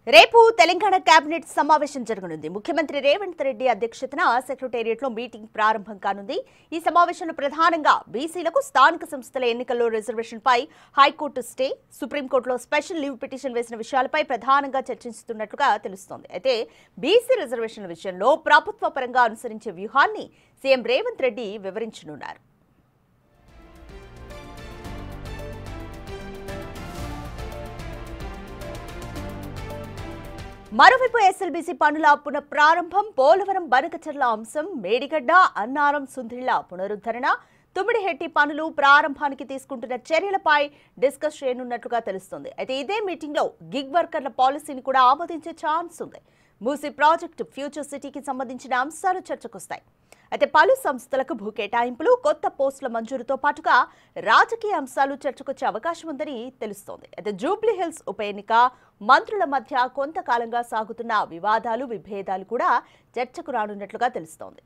రేపు తెలంగాణ కేబినెట్ సమావేశం జరగనుంది. ముఖ్యమంత్రి రేవంత్ రెడ్డి అధ్యక్షతన సెక్రటేరియట్ లో మీటింగ్ ప్రారంభం కానుంది. ఈ సమావేశంలో ప్రధానంగా బీసీలకు స్థానిక సంస్థల ఎన్నికల్లో రిజర్వేషన్ పై హైకోర్టు స్టే, సుప్రీంకోర్టులో స్పెషల్ లీవ్ పిటిషన్ వేసిన విషయాలపై ప్రధానంగా చర్చిస్తున్నట్లుగా తెలుస్తోంది. అయితే బీసీ రిజర్వేషన్ల విషయంలో ప్రభుత్వ పరంగా అనుసరించే వ్యూహాన్ని సీఎం రేవంత్ రెడ్డి వివరించనున్నారు. మరోవైపు ఎస్ఎల్బీసీ పనుల పునఃప్రారంభం, పోలవరం బనకచర్ల అంశం, మేడిగడ్డ అన్నారం సుందిళ్ల పునరుద్ధరణ, తుమ్మిడిహెట్టి పనులు ప్రారంభానికి తీసుకుంటున్న చర్యలపై డిస్కస్ చేయనున్నట్లుగా తెలుస్తోంది. అయితే ఇదే మీటింగ్ లో గిగ్ వర్కర్ల పాలసీని కూడా ఆమోదించే ఛాన్స్ ఉంది. మూసీ ప్రాజెక్టు, ఫ్యూచర్ సిటీకి సంబంధించిన అంశాలు చర్చకొస్తాయి. అయితే పలు సంస్థలకు భూ కేటాయింపులు, కొత్త పోస్టుల మంజూరుతో పాటుగా రాజకీయ అంశాలు చర్చకొచ్చే అవకాశం ఉందని తెలుస్తోంది. అయితే జూబ్లీ హిల్స్ ఉప ఎన్నిక, మంత్రుల మధ్య కొంతకాలంగా సాగుతున్న వివాదాలు, విభేదాలు కూడా చర్చకు రానున్నట్లుగా తెలుస్తోంది.